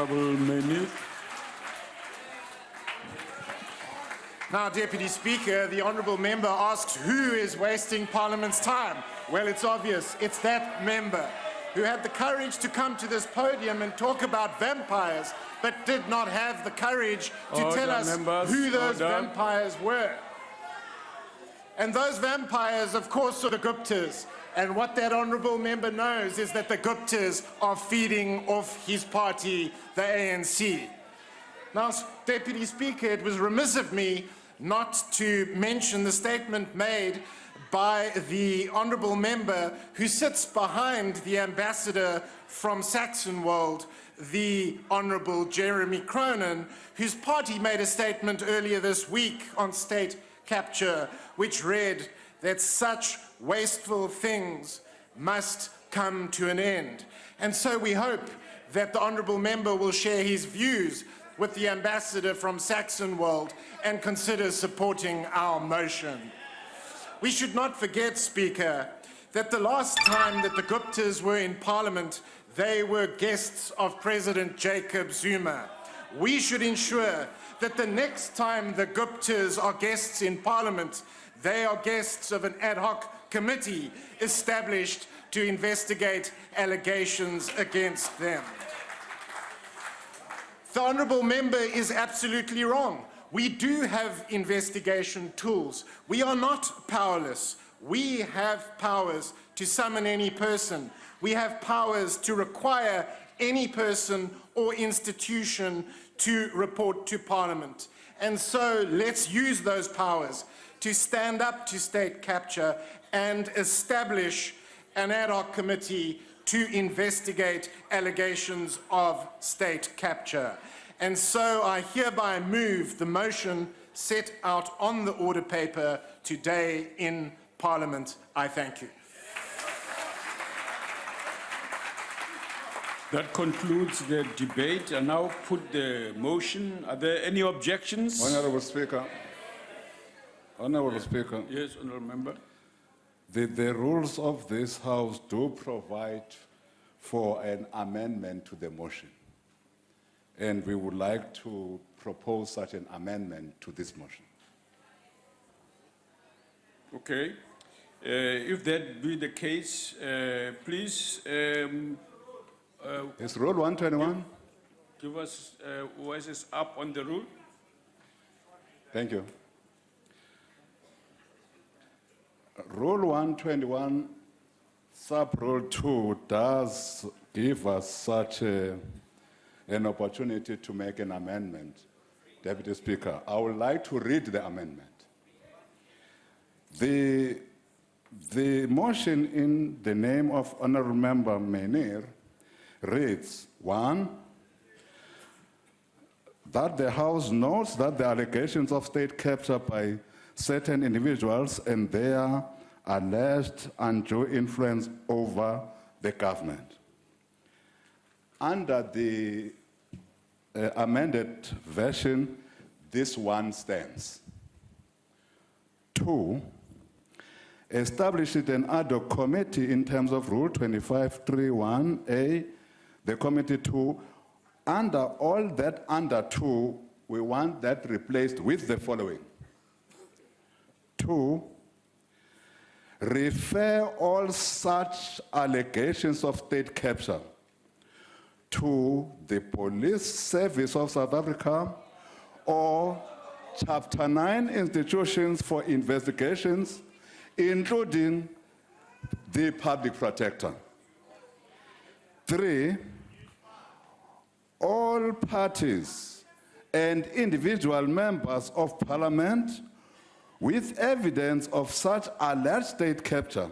Honorable Menu. Now, Deputy Speaker, the Honourable Member asks who is wasting Parliament's time. Well, it's obvious. It's that member who had the courage to come to this podium and talk about vampires, but did not have the courage to tell us who those vampires were. And those vampires, of course, are the Guptas. And what that Honourable Member knows is that the Guptas are feeding off his party, the ANC. Now, Deputy Speaker, it was remiss of me not to mention the statement made by the Honourable Member who sits behind the Ambassador from Saxonwold, the Honourable Jeremy Cronin, whose party made a statement earlier this week on state capture, which read that such wasteful things must come to an end. And so we hope that the Honourable Member will share his views with the Ambassador from Saxonwold and consider supporting our motion. We should not forget, Speaker, that the last time that the Guptas were in Parliament, they were guests of President Jacob Zuma. We should ensure that the next time the Guptas are guests in Parliament, they are guests of an ad hoc committee established to investigate allegations against them. The Honourable Member is absolutely wrong. We do have investigation tools. We are not powerless. We have powers to summon any person. We have powers to require any person or institution to report to Parliament. And so let's use those powers to stand up to state capture and establish an ad hoc committee to investigate allegations of state capture. And so I hereby move the motion set out on the order paper today in Parliament. I thank you. That concludes the debate. I now put the motion. Are there any objections? Honourable Speaker. Honourable Speaker. Yes, Honourable Member. The rules of this House do provide for an amendment to the motion. And we would like to propose such an amendment to this motion. Okay. If that be the case, please Is Rule 121? give us voices up on the rule. Thank you. Rule 121, sub-rule 2 does give us such an opportunity to make an amendment. Deputy Speaker, I would like to read the amendment. The motion in the name of Honourable Member Menir reads, 1, that the House notes that the allegations of state capture by certain individuals and their alleged undue influence over the government. Under the amended version, this one stands. 2, established an ad hoc committee in terms of Rule 25.3.1a, the committee 2, under all that under 2, we want that replaced with the following. 2, refer all such allegations of state capture to the Police Service of South Africa or Chapter 9 institutions for investigations, including the Public Protector. 3, all parties and individual members of Parliament with evidence of such alleged state capture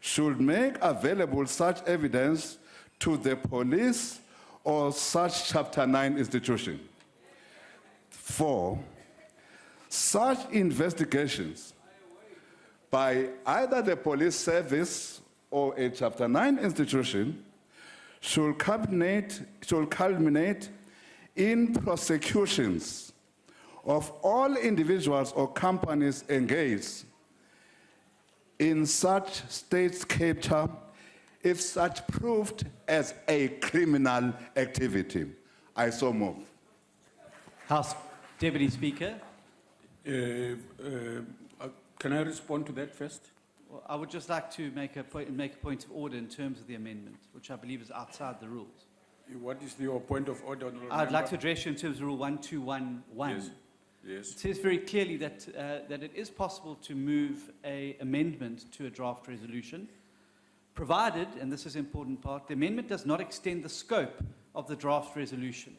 should make available such evidence to the police or such Chapter 9 institution. 4, such investigations by either the police service or a Chapter 9 institution should culminate in prosecutions of all individuals or companies engaged in such state capture if such proved as a criminal activity. I so move. House Deputy Speaker, Can I respond to that first? well, I would just like to make a point of order in terms of the amendment, which I believe is outside the rules. What is your point of order, Honourable I'd like to Member? address you in terms of Rule 1211. Yes. Yes. It says very clearly that, that it is possible to move an amendment to a draft resolution, provided, and this is an important part, the amendment does not extend the scope of the draft resolution.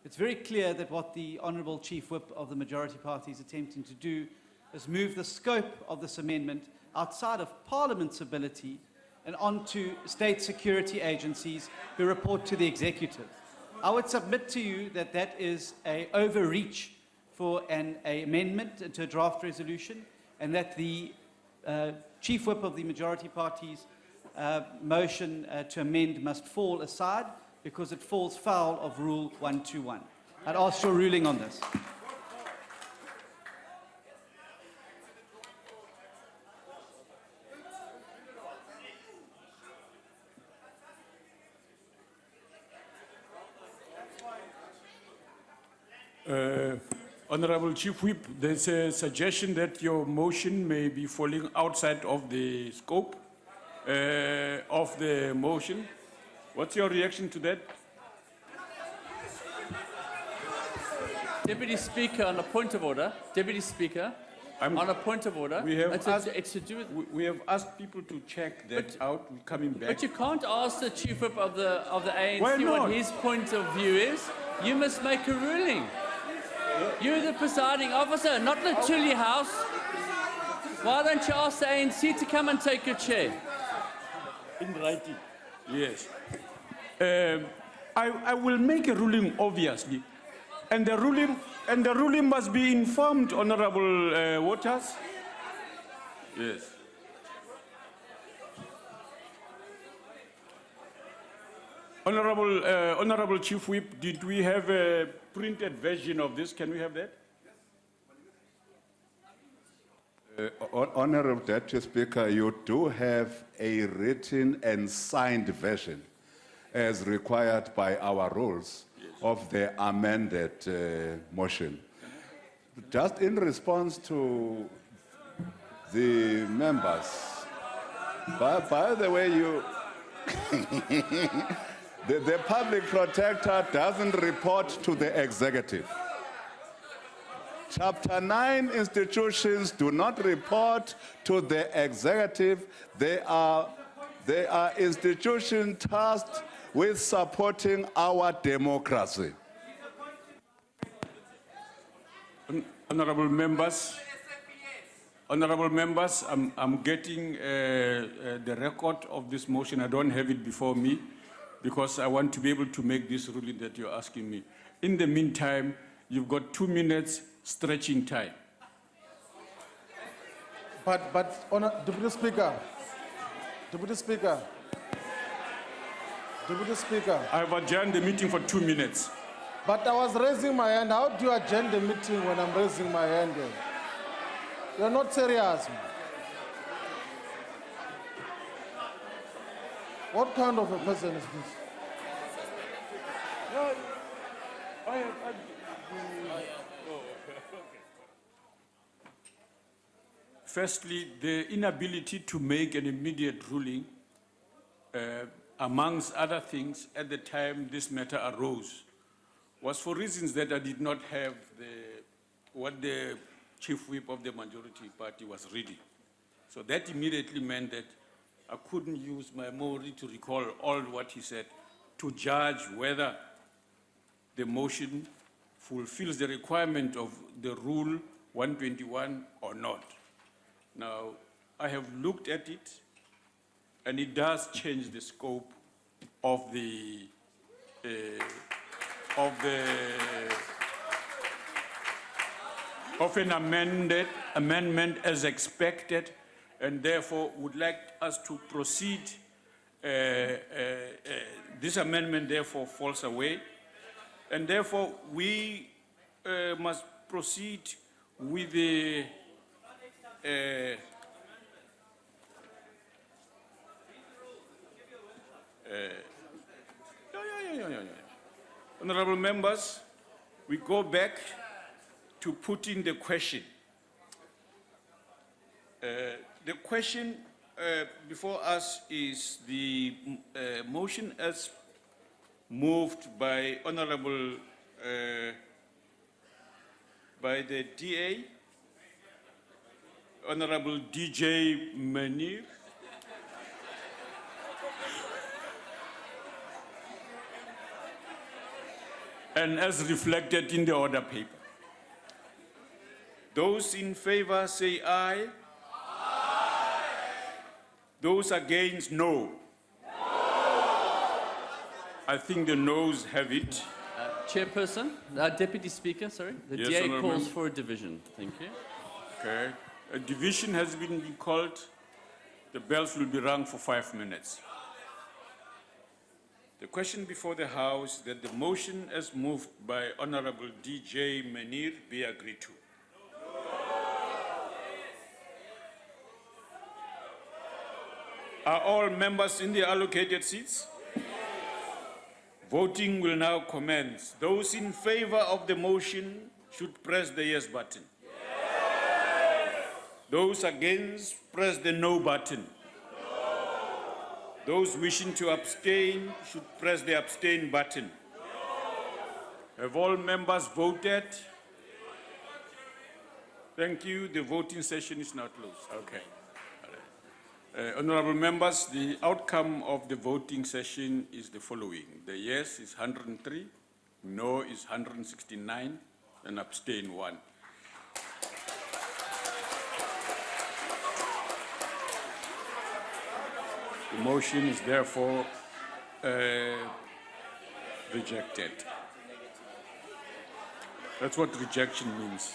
It's very clear that what the Honourable Chief Whip of the majority party is attempting to do is move the scope of this amendment outside of Parliament's ability and onto state security agencies who report to the executive. I would submit to you that that is an overreach for an amendment to a draft resolution, and that the Chief Whip of the majority party's motion to amend must fall aside because it falls foul of Rule 121. I'd ask your ruling on this. Honourable Chief Whip, there's a suggestion that your motion may be falling outside of the scope of the motion. What's your reaction to that? Deputy Speaker, on a point of order. Deputy Speaker, on a point of order. We have It's to do with. We have asked people to check that out. We're coming back. But you can't ask the Chief Whip of the ANC Why not? what his point of view is. You must make a ruling. You're the presiding officer, not the chilly house. Why don't you ask the ANC to come and take your chair? In writing. Yes. I will make a ruling, obviously, and the ruling must be informed, Honourable Waters. Yes. Honourable Chief Whip, did we have a printed version of this? Can we have that? Honourable Deputy Speaker, you do have a written and signed version as required by our rules of the amended motion. Just in response to the members, by the way, you the public protector doesn't report to the executive. Chapter 9 institutions do not report to the executive. They are institutions tasked with supporting our democracy. Honourable members, I'm getting the record of this motion. I don't have it before me because I want to be able to make this ruling that you're asking me. In the meantime, you've got 2 minutes stretching time. But Deputy Speaker, I've adjourned the meeting for 2 minutes. but I was raising my hand. How do you adjourn the meeting when I'm raising my hand? You're not serious. What kind of a person is this? Firstly, the inability to make an immediate ruling, amongst other things, at the time this matter arose, was for reasons that I did not have what the Chief Whip of the majority party was reading. So that immediately meant that I couldn't use my memory to recall all what he said to judge whether the motion fulfills the requirement of the Rule 121 or not. Now, I have looked at it, and it does change the scope of an amendment as expected, and therefore would like us to proceed. This amendment therefore falls away, and therefore we must proceed with the Honorable members, we go back to putting the question. The question before us is the motion as moved by Honorable by the DA, Honorable DJ Manir, and as reflected in the order paper. Those in favor say aye. Aye. Those against, no. I think the noes have it. Chairperson, Deputy Speaker, sorry. The Yes, DA Honourable calls Member. for a division. Thank you. Okay. A division has been called. The bells will be rung for 5 minutes. The question before the House that the motion as moved by Honorable DJ Manir be agreed to. Are all members in the allocated seats? Voting will now commence. Those in favor of the motion should press the yes button. Those against, press the no button. Those wishing to abstain should press the abstain button. Have all members voted? Thank you. The voting session is now closed. Okay. Honorable members, the outcome of the voting session is the following. The yes is 103, no is 169, and abstain 1. The motion is therefore rejected. That's what rejection means.